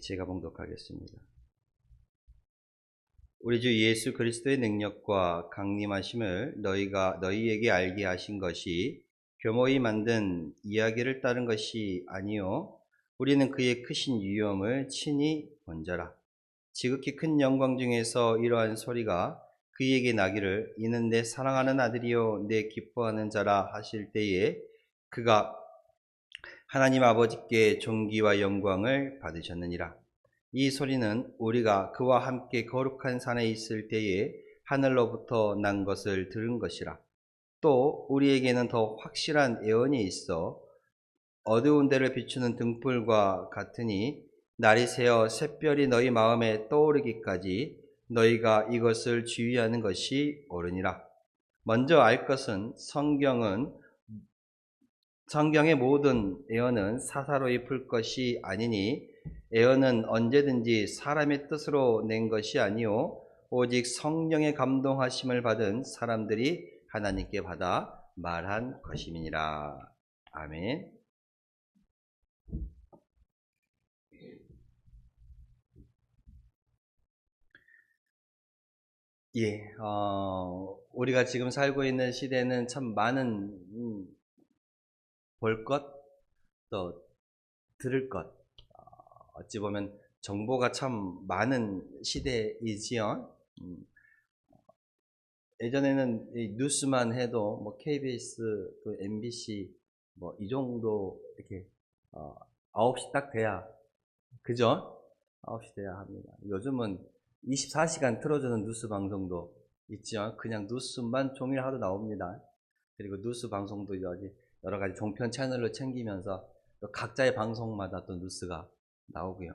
제가 봉독하겠습니다. 우리 주 예수 그리스도의 능력과 강림하심을 너희에게 알게 하신 것이 교모히 만든 이야기를 따른 것이 아니요 우리는 그의 크신 유엄을 친히 본 자라. 지극히 큰 영광 중에서 이러한 소리가 그에게 나기를 이는 내 사랑하는 아들이요 내 기뻐하는 자라 하실 때에 그가 하나님 아버지께 존귀와 영광을 받으셨느니라. 이 소리는 우리가 그와 함께 거룩한 산에 있을 때에 하늘로부터 난 것을 들은 것이라. 또 우리에게는 더 확실한 예언이 있어 어두운 데를 비추는 등불과 같으니 날이 새어 샛별이 너희 마음에 떠오르기까지 너희가 이것을 주의하는 것이 옳으니라. 먼저 알 것은 성경의 모든 예언은 사사로이 풀 것이 아니니 예언은 언제든지 사람의 뜻으로 낸 것이 아니요 오직 성령의 감동하심을 받은 사람들이 하나님께 받아 말한 것임이니라. 아멘. 우리가 지금 살고 있는 시대는 참 많은 볼 것, 또 들을 것, 어찌 보면 정보가 참 많은 시대이지요. 예전에는 이 뉴스만 해도 뭐 KBS, 또 MBC 뭐 이 정도 이렇게 9시 딱 돼야, 그죠? 9시 돼야 합니다. 요즘은 24시간 틀어주는 뉴스 방송도 있죠. 그냥 뉴스만 종일 하루 나옵니다. 그리고 뉴스 방송도 여러 가지 종편 채널로 챙기면서 또 각자의 방송마다 또 뉴스가 나오고요.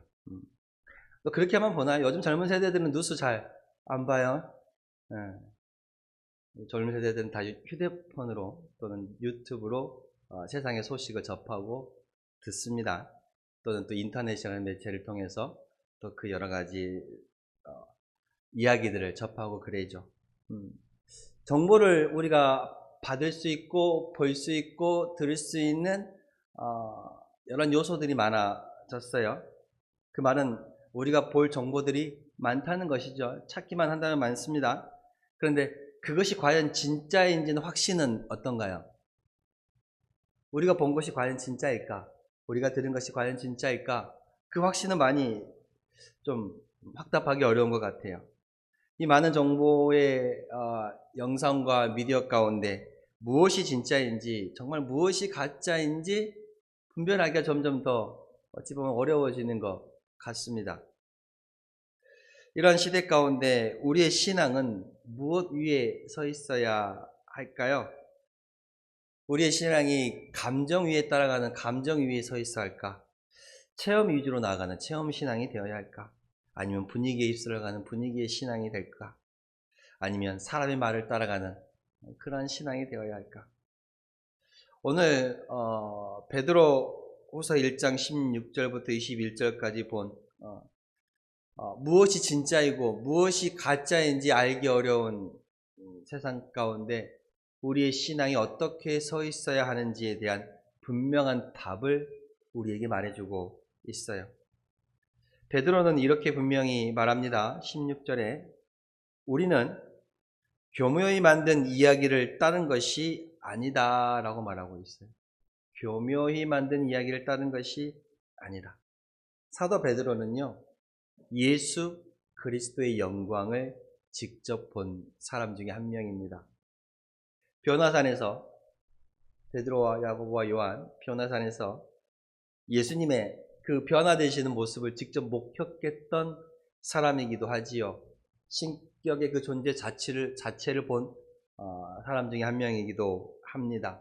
또 그렇게만 보나요? 요즘 젊은 세대들은 뉴스 잘 안 봐요. 젊은 세대들은 다 휴대폰으로 또는 유튜브로 세상의 소식을 접하고 듣습니다. 또는 또 인터내셔널 매체를 통해서 또 그 여러 가지 이야기들을 접하고 그래죠. 정보를 우리가 받을 수 있고 볼 수 있고 들을 수 있는 이런 요소들이 많아졌어요. 그 말은 우리가 볼 정보들이 많다는 것이죠. 찾기만 한다면 많습니다. 그런데 그것이 과연 진짜인지는 확신은 어떤가요? 우리가 본 것이 과연 진짜일까? 우리가 들은 것이 과연 진짜일까? 그 확신은 많이 좀 확답하기 어려운 것 같아요. 이 많은 정보의 영상과 미디어 가운데 무엇이 진짜인지, 정말 무엇이 가짜인지 분별하기가 점점 더 어찌 보면 어려워지는 것 같습니다. 이런 시대 가운데 우리의 신앙은 무엇 위에 서 있어야 할까요? 우리의 신앙이 감정 위에 따라가는 감정 위에 서 있어야 할까? 체험 위주로 나아가는 체험 신앙이 되어야 할까? 아니면 분위기에 휩쓸려가는 분위기의 신앙이 될까? 아니면 사람의 말을 따라가는 그런 신앙이 되어야 할까? 오늘 베드로후서 1장 16절부터 21절까지 본 무엇이 진짜이고 무엇이 가짜인지 알기 어려운 세상 가운데 우리의 신앙이 어떻게 서 있어야 하는지에 대한 분명한 답을 우리에게 말해주고 있어요. 베드로는 이렇게 분명히 말합니다. 16절에 우리는 교묘히 만든 이야기를 따른 것이 아니다 라고 말하고 있어요. 교묘히 만든 이야기를 따른 것이 아니다. 사도 베드로는요, 예수 그리스도의 영광을 직접 본 사람 중에 한 명입니다. 변화산에서 베드로와 야고보와 요한 변화산에서 예수님의 그 변화되시는 모습을 직접 목격했던 사람이기도 하지요. 신격의 그 존재 자체를 본 사람 중에 한 명이기도 합니다.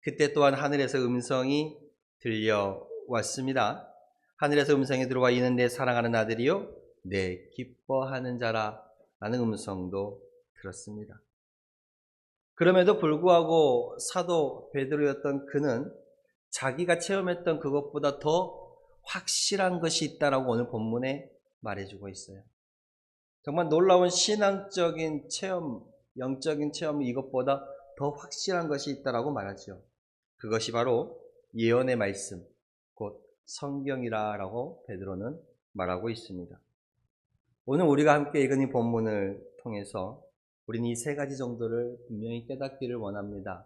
그때 또한 하늘에서 음성이 들려왔습니다. 하늘에서 음성이 들어와 이는 내 사랑하는 아들이요 내 기뻐하는 자라 라는 음성도 들었습니다. 그럼에도 불구하고 사도 베드로였던 그는 자기가 체험했던 그것보다 더 확실한 것이 있다라고 오늘 본문에 말해주고 있어요. 정말 놀라운 신앙적인 체험, 영적인 체험 이것보다 더 확실한 것이 있다라고 말하죠. 그것이 바로 예언의 말씀, 곧 성경이라고 베드로는 말하고 있습니다. 오늘 우리가 함께 읽은 이 본문을 통해서 우리는 이 세 가지 정도를 분명히 깨닫기를 원합니다.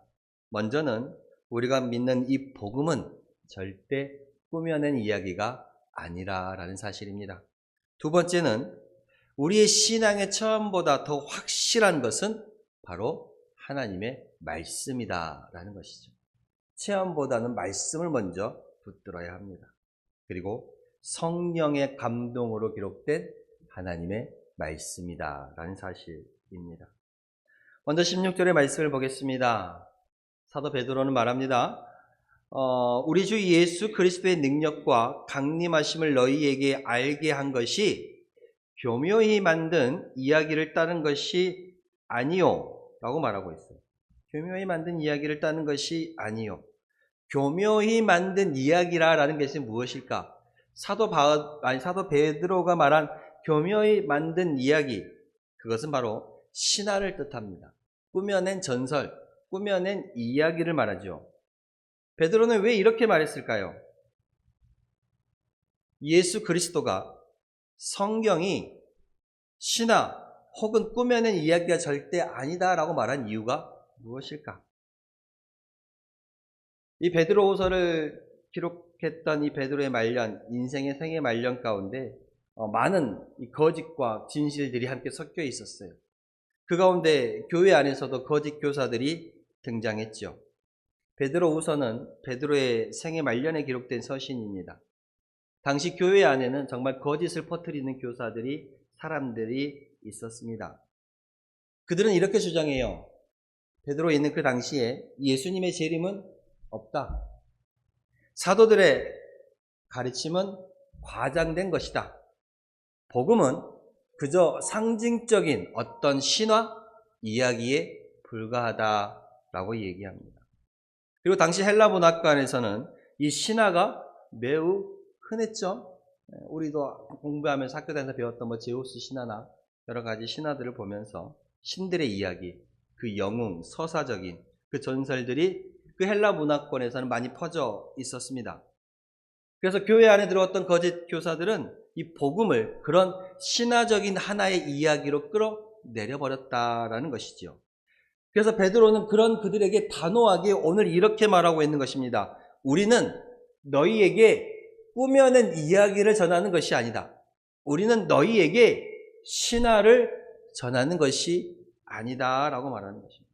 먼저는 우리가 믿는 이 복음은 절대 꾸며낸 이야기가 아니라라는 사실입니다. 두 번째는 우리의 신앙의 처음보다 더 확실한 것은 바로 하나님의 말씀이다라는 것이죠. 체험보다는 말씀을 먼저 붙들어야 합니다. 그리고 성령의 감동으로 기록된 하나님의 말씀이다라는 사실입니다. 먼저 16절의 말씀을 보겠습니다. 사도 베드로는 말합니다. 우리 주 예수 그리스도의 능력과 강림하심을 너희에게 알게 한 것이 교묘히 만든 이야기를 따른 것이 아니요 라고 말하고 있어요. 교묘히 만든 이야기를 따른 것이 아니요. 교묘히 만든 이야기라는 것이 무엇일까? 사도 베드로가 말한 교묘히 만든 이야기, 그것은 바로 신화를 뜻합니다. 꾸며낸 전설, 꾸며낸 이야기를 말하죠. 베드로는 왜 이렇게 말했을까요? 예수 그리스도가 성경이 신화 혹은 꾸며낸 이야기가 절대 아니다라고 말한 이유가 무엇일까? 이 베드로후서를 기록했던 이 베드로의 말년, 인생의 생애 말년 가운데 많은 거짓과 진실들이 함께 섞여 있었어요. 그 가운데 교회 안에서도 거짓 교사들이 등장했죠. 베드로후서는 베드로의 생애 말년에 기록된 서신입니다. 당시 교회 안에는 정말 거짓을 퍼뜨리는 교사들이, 사람들이 있었습니다. 그들은 이렇게 주장해요. 베드로에 있는 그 당시에 예수님의 재림은 없다. 사도들의 가르침은 과장된 것이다. 복음은 그저 상징적인 어떤 신화, 이야기에 불과하다라고 얘기합니다. 그리고 당시 헬라 문학관에서는 이 신화가 매우 흔했죠. 우리도 공부하면서 학교 다니면서 배웠던 제우스 신화나 여러 가지 신화들을 보면서 신들의 이야기, 그 영웅, 서사적인 그 전설들이 그 헬라 문화권에서는 많이 퍼져 있었습니다. 그래서 교회 안에 들어왔던 거짓 교사들은 이 복음을 그런 신화적인 하나의 이야기로 끌어내려버렸다라는 것이죠. 그래서 베드로는 그런 그들에게 단호하게 오늘 이렇게 말하고 있는 것입니다. 우리는 너희에게 꾸며낸 이야기를 전하는 것이 아니다. 우리는 너희에게 신화를 전하는 것이 아니다라고 말하는 것입니다.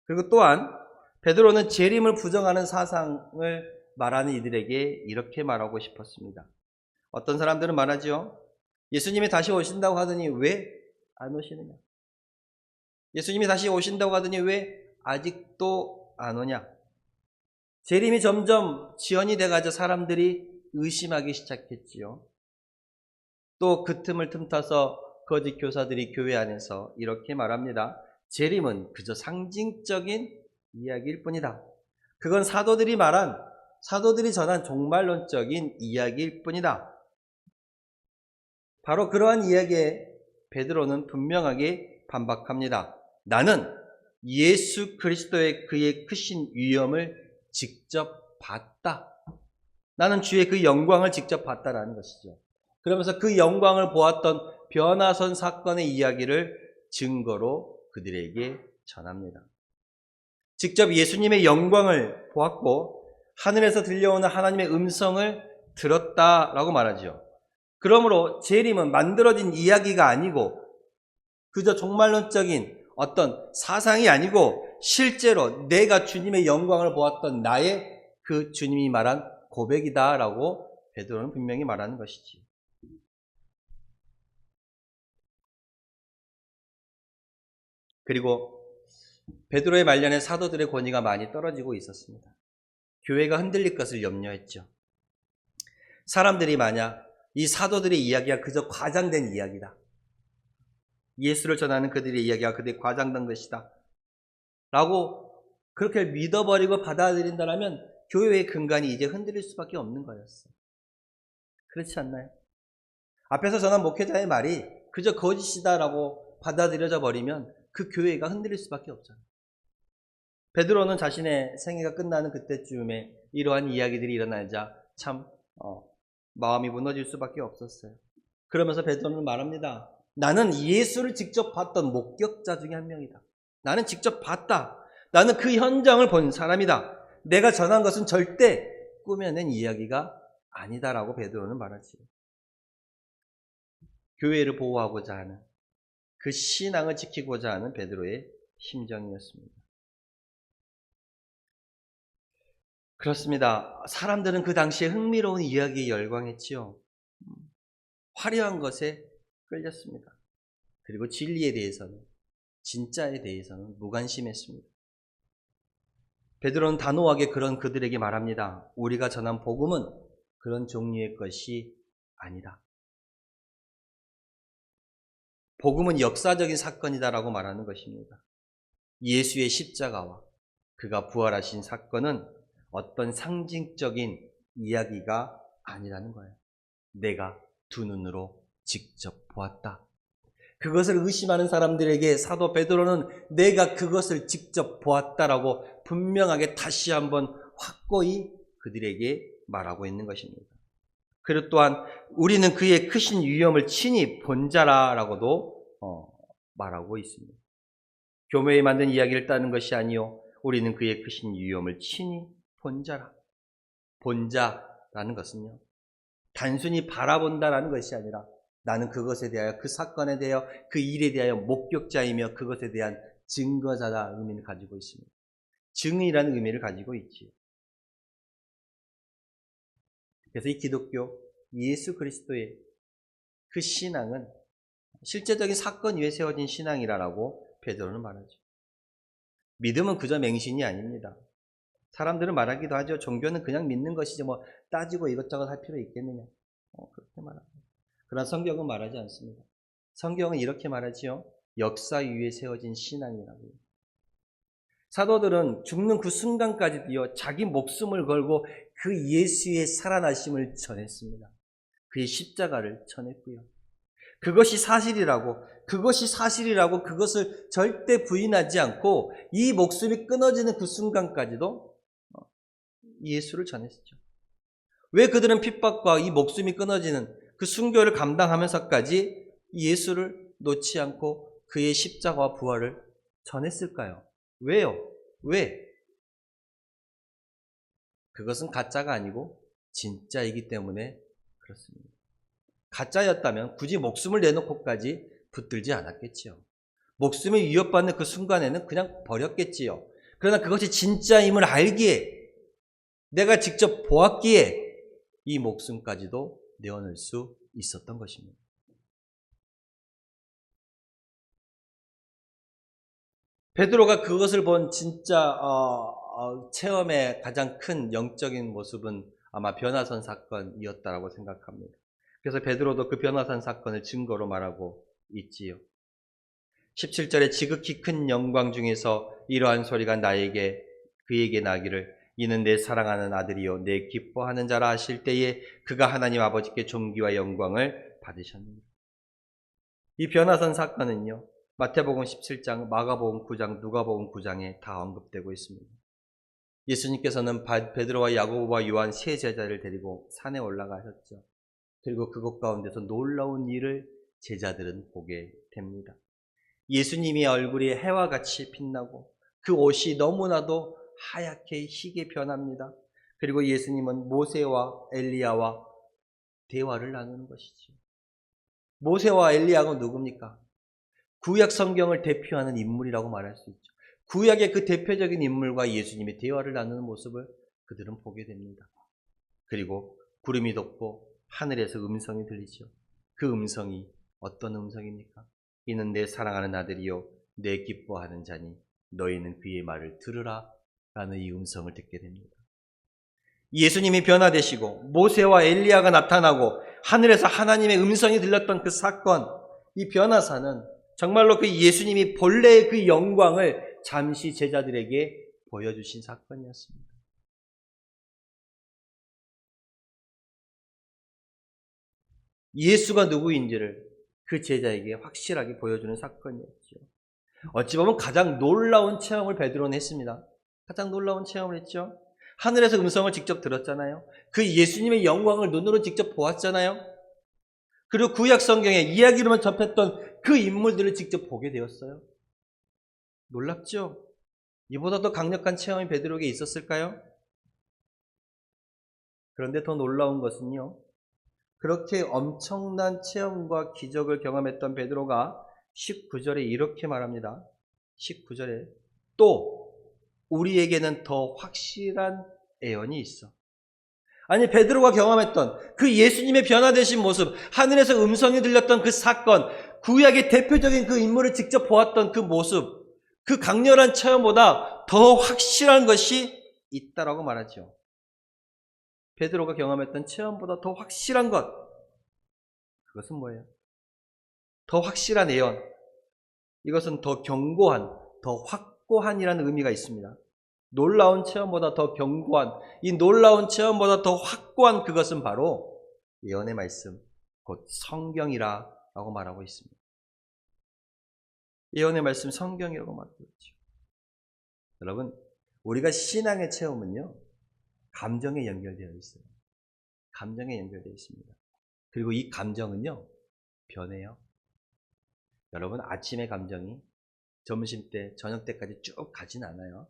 그리고 또한 베드로는 재림을 부정하는 사상을 말하는 이들에게 이렇게 말하고 싶었습니다. 어떤 사람들은 말하죠. 예수님이 다시 오신다고 하더니 왜 안 오시느냐? 예수님이 다시 오신다고 하더니 왜 아직도 안 오냐? 재림이 점점 지연이 돼가지고 사람들이 의심하기 시작했지요. 또 그 틈을 틈타서 거짓 교사들이 교회 안에서 이렇게 말합니다. 재림은 그저 상징적인 이야기일 뿐이다. 그건 사도들이 전한 종말론적인 이야기일 뿐이다. 바로 그러한 이야기에 베드로는 분명하게 반박합니다. 나는 예수 그리스도의 그의 크신 위엄을 직접 봤다. 나는 주의 그 영광을 직접 봤다라는 것이죠. 그러면서 그 영광을 보았던 변화선 사건의 이야기를 증거로 그들에게 전합니다. 직접 예수님의 영광을 보았고 하늘에서 들려오는 하나님의 음성을 들었다라고 말하죠. 그러므로 재림은 만들어진 이야기가 아니고 그저 종말론적인 어떤 사상이 아니고 실제로 내가 주님의 영광을 보았던 나의 그 주님이 말한 고백이다라고 베드로는 분명히 말하는 것이지. 그리고 베드로의 말년에 사도들의 권위가 많이 떨어지고 있었습니다. 교회가 흔들릴 것을 염려했죠. 사람들이 만약 이 사도들의 이야기가 그저 과장된 이야기다. 예수를 전하는 그들의 이야기가 그들의 과장된 것이다. 라고 그렇게 믿어버리고 받아들인다면 교회의 근간이 이제 흔들릴 수밖에 없는 거였어요. 그렇지 않나요? 앞에서 전한 목회자의 말이 그저 거짓이다라고 받아들여져 버리면 그 교회가 흔들릴 수밖에 없잖아요. 베드로는 자신의 생애가 끝나는 그때쯤에 이러한 이야기들이 일어나자 참 마음이 무너질 수밖에 없었어요. 그러면서 베드로는 말합니다. 나는 예수를 직접 봤던 목격자 중에 한 명이다. 나는 직접 봤다. 나는 그 현장을 본 사람이다. 내가 전한 것은 절대 꾸며낸 이야기가 아니다라고 베드로는 말하지. 교회를 보호하고자 하는 그 신앙을 지키고자 하는 베드로의 심정이었습니다. 그렇습니다. 사람들은 그 당시에 흥미로운 이야기에 열광했지요. 화려한 것에 끌렸습니다. 그리고 진리에 대해서는, 진짜에 대해서는 무관심했습니다. 베드로는 단호하게 그런 그들에게 말합니다. 우리가 전한 복음은 그런 종류의 것이 아니다. 복음은 역사적인 사건이다라고 말하는 것입니다. 예수의 십자가와 그가 부활하신 사건은 어떤 상징적인 이야기가 아니라는 거예요. 내가 두 눈으로 직접 보았다. 그것을 의심하는 사람들에게 사도 베드로는 내가 그것을 직접 보았다라고 분명하게 다시 한번 확고히 그들에게 말하고 있는 것입니다. 그리고 또한 우리는 그의 크신 위엄을 친히 본 자라라고도 말하고 있습니다. 교묘에 만든 이야기를 따는 것이 아니요 우리는 그의 크신 위엄을 친히 본 자라. 본 자라는 것은요 단순히 바라본다라는 것이 아니라 나는 그것에 대하여 그 사건에 대하여 그 일에 대하여 목격자이며 그것에 대한 증거자다 의미를 가지고 있습니다. 증인이라는 의미를 가지고 있지요. 그래서 이 기독교 예수 그리스도의 그 신앙은 실제적인 사건 위에 세워진 신앙이라고 베드로는 말하죠. 믿음은 그저 맹신이 아닙니다. 사람들은 말하기도 하죠. 종교는 그냥 믿는 것이지 뭐 따지고 이것저것 할 필요 있겠느냐. 그렇게 말합니다. 그러나 성경은 말하지 않습니다. 성경은 이렇게 말하지요. 역사 위에 세워진 신앙이라고요. 사도들은 죽는 그 순간까지도요. 자기 목숨을 걸고 그 예수의 살아나심을 전했습니다. 그의 십자가를 전했고요. 그것이 사실이라고 그것을 절대 부인하지 않고 이 목숨이 끊어지는 그 순간까지도 예수를 전했죠. 왜 그들은 핍박과 이 목숨이 끊어지는 그 순교를 감당하면서까지 예수를 놓지 않고 그의 십자가와 부활을 전했을까요? 왜요? 왜? 그것은 가짜가 아니고 진짜이기 때문에 그렇습니다. 가짜였다면 굳이 목숨을 내놓고까지 붙들지 않았겠지요. 목숨이 위협받는 그 순간에는 그냥 버렸겠지요. 그러나 그것이 진짜임을 알기에 내가 직접 보았기에 이 목숨까지도 내어놓을 수 있었던 것입니다. 베드로가 그것을 본 진짜 체험의 가장 큰 영적인 모습은 아마 변화산 사건이었다고 생각합니다. 그래서 베드로도 그 변화산 사건을 증거로 말하고 있지요. 17절에 지극히 큰 영광 중에서 이러한 소리가 그에게 나기를 이는 내 사랑하는 아들이요 내 기뻐하는 자라 하실 때에 그가 하나님 아버지께 존귀와 영광을 받으셨습니다. 이 변화산 사건은요. 마태복음 17장, 마가복음 9장, 누가복음 9장에 다 언급되고 있습니다. 예수님께서는 베드로와 야고보와 요한 세 제자를 데리고 산에 올라가셨죠. 그리고 그곳 가운데서 놀라운 일을 제자들은 보게 됩니다. 예수님의 얼굴이 해와 같이 빛나고 그 옷이 너무나도 하얗게 희게 변합니다. 그리고 예수님은 모세와 엘리야와 대화를 나누는 것이죠. 모세와 엘리야가 누굽니까? 구약 성경을 대표하는 인물이라고 말할 수 있죠. 구약의 그 대표적인 인물과 예수님이 대화를 나누는 모습을 그들은 보게 됩니다. 그리고 구름이 덮고 하늘에서 음성이 들리죠. 그 음성이 어떤 음성입니까? 이는 내 사랑하는 아들이요 내 기뻐하는 자니 너희는 그의 말을 들으라 라는 이 음성을 듣게 됩니다. 예수님이 변화되시고 모세와 엘리야가 나타나고 하늘에서 하나님의 음성이 들렸던 그 사건, 이 변화사는 정말로 그 예수님이 본래의 그 영광을 잠시 제자들에게 보여주신 사건이었습니다. 예수가 누구인지를 그 제자에게 확실하게 보여주는 사건이었죠. 어찌 보면 가장 놀라운 체험을 베드로는 했습니다. 가장 놀라운 체험을 했죠. 하늘에서 음성을 직접 들었잖아요. 그 예수님의 영광을 눈으로 직접 보았잖아요. 그리고 구약 성경에 이야기로만 접했던 그 인물들을 직접 보게 되었어요. 놀랍죠? 이보다 더 강력한 체험이 베드로에게 있었을까요? 그런데 더 놀라운 것은요, 그렇게 엄청난 체험과 기적을 경험했던 베드로가 19절에 이렇게 말합니다. 19절에 또 우리에게는 더 확실한 애언이 있어. 아니, 베드로가 경험했던 그 예수님의 변화되신 모습, 하늘에서 음성이 들렸던 그 사건, 구약의 대표적인 그 인물을 직접 보았던 그 모습, 그 강렬한 체험보다 더 확실한 것이 있다라고 말하죠. 베드로가 경험했던 체험보다 더 확실한 것, 그것은 뭐예요? 더 확실한 예언. 이것은 더 견고한, 더 확고한이라는 의미가 있습니다. 놀라운 체험보다 더 견고한, 이 놀라운 체험보다 더 확고한 그것은 바로 예언의 말씀, 곧 성경이라고 말하고 있습니다. 예언의 말씀 성경이라고 말하고 있죠. 여러분, 우리가 신앙의 체험은요, 감정에 연결되어 있어요. 감정에 연결되어 있습니다. 그리고 이 감정은요, 변해요. 여러분, 아침의 감정이 점심 때, 저녁 때까지 쭉 가진 않아요.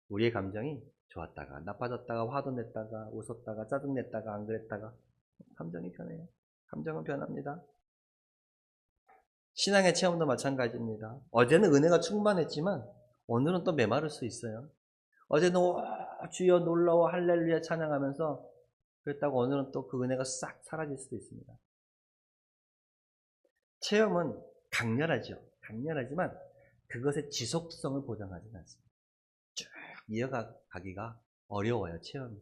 우리의 감정이 좋았다가, 나빠졌다가, 화도 냈다가, 웃었다가, 짜증냈다가, 안 그랬다가, 감정이 변해요. 감정은 변합니다. 신앙의 체험도 마찬가지입니다. 어제는 은혜가 충만했지만, 오늘은 또 메마를 수 있어요. 어제는 주여 놀라워 할렐루야 찬양하면서 그랬다고 오늘은 또 그 은혜가 싹 사라질 수도 있습니다. 체험은 강렬하죠. 강렬하지만 그것의 지속성을 보장하지는 않습니다. 쭉 이어가기가 어려워요, 체험이.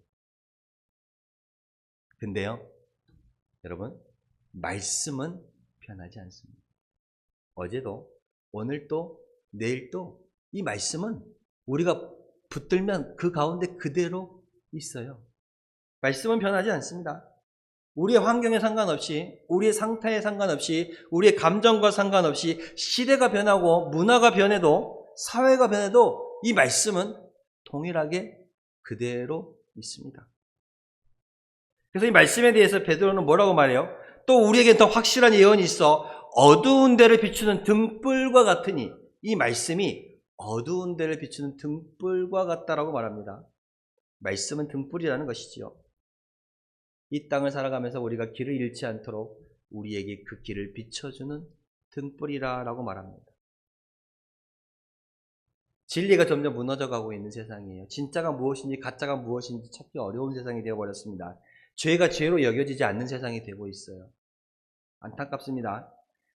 근데요, 여러분, 말씀은 변하지 않습니다. 어제도, 오늘도, 내일도 이 말씀은 우리가 붙들면 그 가운데 그대로 있어요. 말씀은 변하지 않습니다. 우리의 환경에 상관없이, 우리의 상태에 상관없이, 우리의 감정과 상관없이 시대가 변하고 문화가 변해도, 사회가 변해도 이 말씀은 동일하게 그대로 있습니다. 그래서 이 말씀에 대해서 베드로는 뭐라고 말해요? 또 우리에게 더 확실한 예언이 있어 어두운 데를 비추는 등불과 같으니, 이 말씀이 어두운 데를 비추는 등불과 같다라고 말합니다. 말씀은 등불이라는 것이지요. 이 땅을 살아가면서 우리가 길을 잃지 않도록 우리에게 그 길을 비춰주는 등불이라고 말합니다. 진리가 점점 무너져가고 있는 세상이에요. 진짜가 무엇인지 가짜가 무엇인지 찾기 어려운 세상이 되어버렸습니다. 죄가 죄로 여겨지지 않는 세상이 되고 있어요. 안타깝습니다.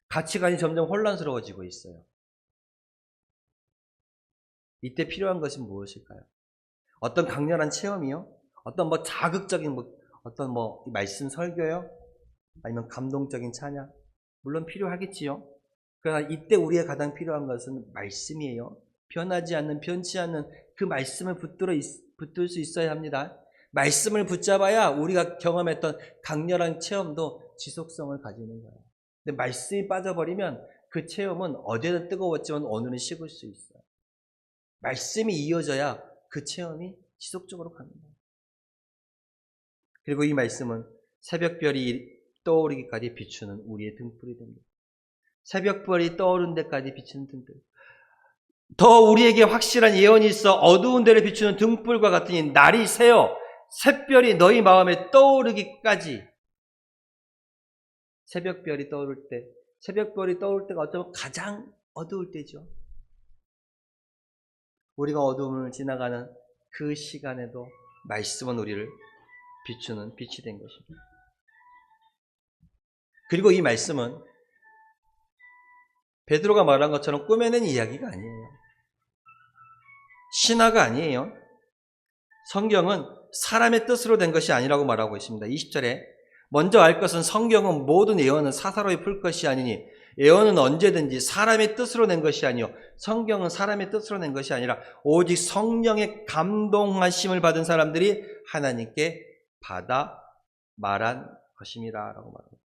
가치관이 점점 혼란스러워지고 있어요. 이때 필요한 것은 무엇일까요? 어떤 강렬한 체험이요? 어떤 자극적인 어떤 말씀 설교요? 아니면 감동적인 찬양? 물론 필요하겠지요. 그러나 이때 우리가 가장 필요한 것은 말씀이에요. 변하지 않는, 변치 않는 그 말씀을 붙들 수 있어야 합니다. 말씀을 붙잡아야 우리가 경험했던 강렬한 체험도 지속성을 가지는 거예요. 근데 말씀이 빠져버리면 그 체험은 어제는 뜨거웠지만 오늘은 식을 수 있어요. 말씀이 이어져야 그 체험이 지속적으로 갑니다. 그리고 이 말씀은 새벽별이 떠오르기까지 비추는 우리의 등불이 됩니다. 새벽별이 떠오른 데까지 비추는 등불. 더 우리에게 확실한 예언이 있어 어두운 데를 비추는 등불과 같으니 날이 새어 샛별이 너희 마음에 떠오르기까지. 새벽별이 떠오를 때가 어쩌면 가장 어두울 때죠. 우리가 어두움을 지나가는 그 시간에도 말씀은 우리를 비추는 빛이 된 것입니다. 그리고 이 말씀은 베드로가 말한 것처럼 꾸며낸 이야기가 아니에요. 신화가 아니에요. 성경은 사람의 뜻으로 된 것이 아니라고 말하고 있습니다. 20절에 먼저 알 것은 성경은 모든 예언은 사사로이 풀 것이 아니니 예언은 언제든지 사람의 뜻으로 낸 것이 아니요 성경은 사람의 뜻으로 낸 것이 아니라 오직 성령의 감동하심을 받은 사람들이 하나님께 받아 말한 것임이라 라고 말합니다.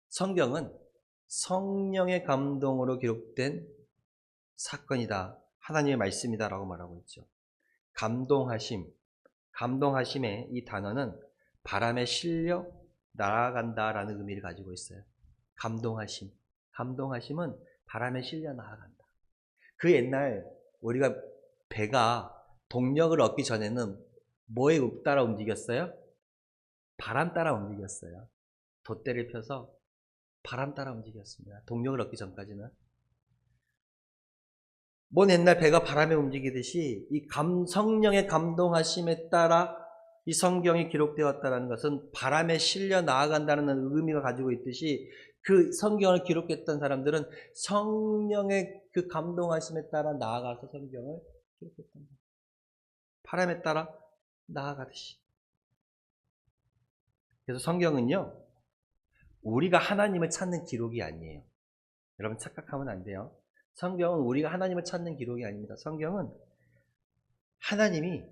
성경은 성령의 감동으로 기록된 사건이다 하나님의 말씀이다라고 말하고 있죠. 감동하심, 감동하심의 이 단어는 바람에 실려 날아간다라는 의미를 가지고 있어요. 감동하심, 감동하심은 바람에 실려 나아간다. 그 옛날 우리가 배가 동력을 얻기 전에는 뭐에 따라 움직였어요? 바람 따라 움직였어요. 돛대를 펴서 바람 따라 움직였습니다. 동력을 얻기 전까지는. 먼 옛날 배가 바람에 움직이듯이 이 성령의 감동하심에 따라 이 성경이 기록되었다는 것은 바람에 실려 나아간다는 의미가 가지고 있듯이 그 성경을 기록했던 사람들은 성령의 그 감동하심에 따라 나아가서 성경을 기록했던 거예요. 바람에 따라 나아가듯이. 그래서 성경은요, 우리가 하나님을 찾는 기록이 아니에요. 여러분 착각하면 안 돼요. 성경은 우리가 하나님을 찾는 기록이 아닙니다. 성경은 하나님이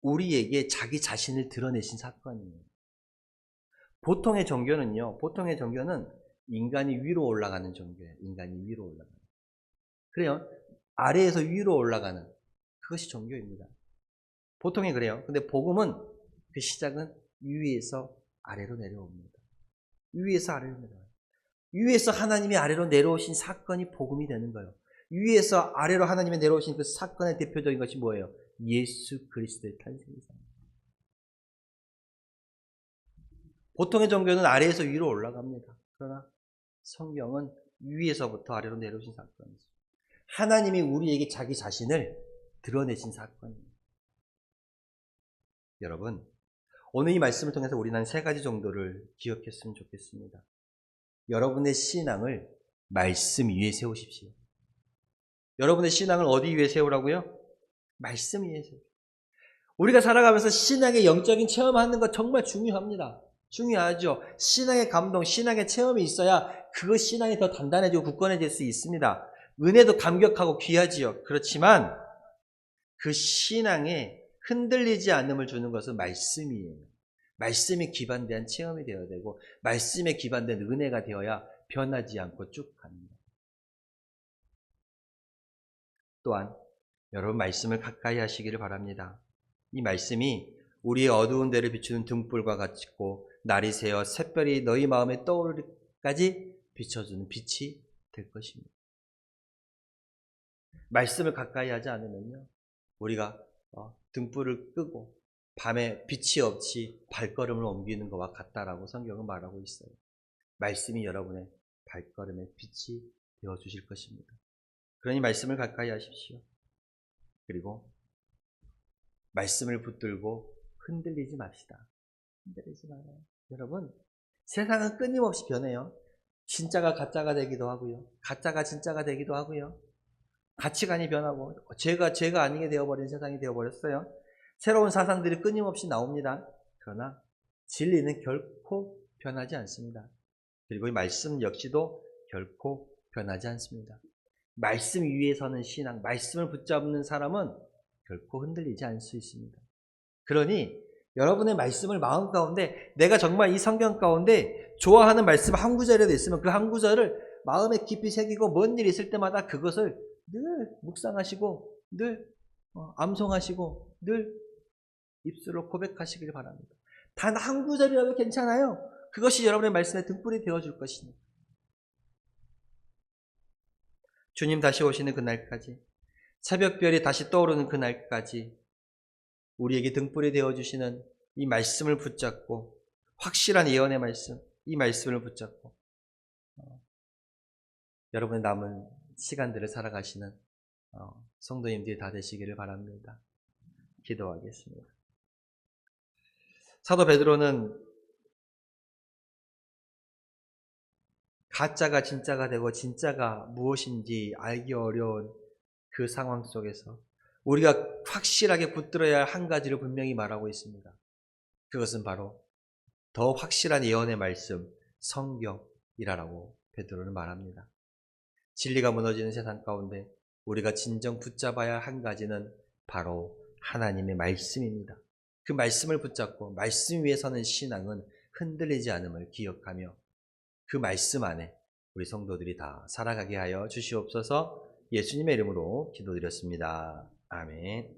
우리에게 자기 자신을 드러내신 사건이에요. 보통의 종교는요, 보통의 종교는 인간이 위로 올라가는 종교예요. 인간이 위로 올라가는. 그래요. 아래에서 위로 올라가는 그것이 종교입니다. 보통이 그래요. 근데 복음은 그 시작은 위에서 아래로 내려옵니다. 위에서 아래로 내려와요. 위에서 하나님이 아래로 내려오신 사건이 복음이 되는 거예요. 위에서 아래로 하나님이 내려오신 그 사건의 대표적인 것이 뭐예요? 예수 그리스도의 탄생이다. 보통의 종교는 아래에서 위로 올라갑니다. 그러나 성경은 위에서부터 아래로 내려오신 사건이죠. 하나님이 우리에게 자기 자신을 드러내신 사건입니다. 여러분, 오늘 이 말씀을 통해서 우리는 세 가지 정도를 기억했으면 좋겠습니다. 여러분의 신앙을 말씀 위에 세우십시오. 여러분의 신앙을 어디 위에 세우라고요? 말씀 위에 세우십시오. 우리가 살아가면서 신앙의 영적인 체험하는 것 정말 중요합니다. 중요하죠. 신앙의 감동, 신앙의 체험이 있어야 그 신앙이 더 단단해지고 굳건해질 수 있습니다. 은혜도 감격하고 귀하지요. 그렇지만 그 신앙에 흔들리지 않음을 주는 것은 말씀이에요. 말씀에 기반된 체험이 되어야 되고 말씀에 기반된 은혜가 되어야 변하지 않고 쭉 갑니다. 또한 여러분 말씀을 가까이 하시기를 바랍니다. 이 말씀이 우리의 어두운 데를 비추는 등불과 같고 날이 새어 샛별이 너희 마음에 떠오르기까지 비춰주는 빛이 될 것입니다. 말씀을 가까이 하지 않으면요, 우리가 등불을 끄고 밤에 빛이 없이 발걸음을 옮기는 것과 같다라고 성경은 말하고 있어요. 말씀이 여러분의 발걸음의 빛이 되어주실 것입니다. 그러니 말씀을 가까이 하십시오. 그리고 말씀을 붙들고 흔들리지 맙시다. 흔들리지 말아요. 여러분, 세상은 끊임없이 변해요. 진짜가 가짜가 되기도 하고요. 가짜가 진짜가 되기도 하고요. 가치관이 변하고 죄가 아니게 되어버린 세상이 되어버렸어요. 새로운 사상들이 끊임없이 나옵니다. 그러나 진리는 결코 변하지 않습니다. 그리고 이 말씀 역시도 결코 변하지 않습니다. 말씀 위에 서는 신앙, 말씀을 붙잡는 사람은 결코 흔들리지 않을 수 있습니다. 그러니 여러분의 말씀을 마음 가운데 내가 정말 이 성경 가운데 좋아하는 말씀 한 구절이라도 있으면 그 한 구절을 마음에 깊이 새기고 뭔 일이 있을 때마다 그것을 늘 묵상하시고 늘 암송하시고 늘 입술로 고백하시길 바랍니다. 단 한 구절이라도 괜찮아요. 그것이 여러분의 말씀의 등불이 되어줄 것입니다. 주님 다시 오시는 그날까지, 새벽별이 다시 떠오르는 그날까지 우리에게 등불이 되어주시는 이 말씀을 붙잡고, 확실한 예언의 말씀, 이 말씀을 붙잡고 여러분의 남은 시간들을 살아가시는 성도님들이 다 되시기를 바랍니다. 기도하겠습니다. 사도 베드로는 가짜가 진짜가 되고 진짜가 무엇인지 알기 어려운 그 상황 속에서 우리가 확실하게 붙들어야 할 한 가지를 분명히 말하고 있습니다. 그것은 바로 더 확실한 예언의 말씀, 성경이라고 베드로는 말합니다. 진리가 무너지는 세상 가운데 우리가 진정 붙잡아야 할 한 가지는 바로 하나님의 말씀입니다. 그 말씀을 붙잡고 말씀 위에 서는 신앙은 흔들리지 않음을 기억하며 그 말씀 안에 우리 성도들이 다 살아가게 하여 주시옵소서. 예수님의 이름으로 기도드렸습니다. 아멘.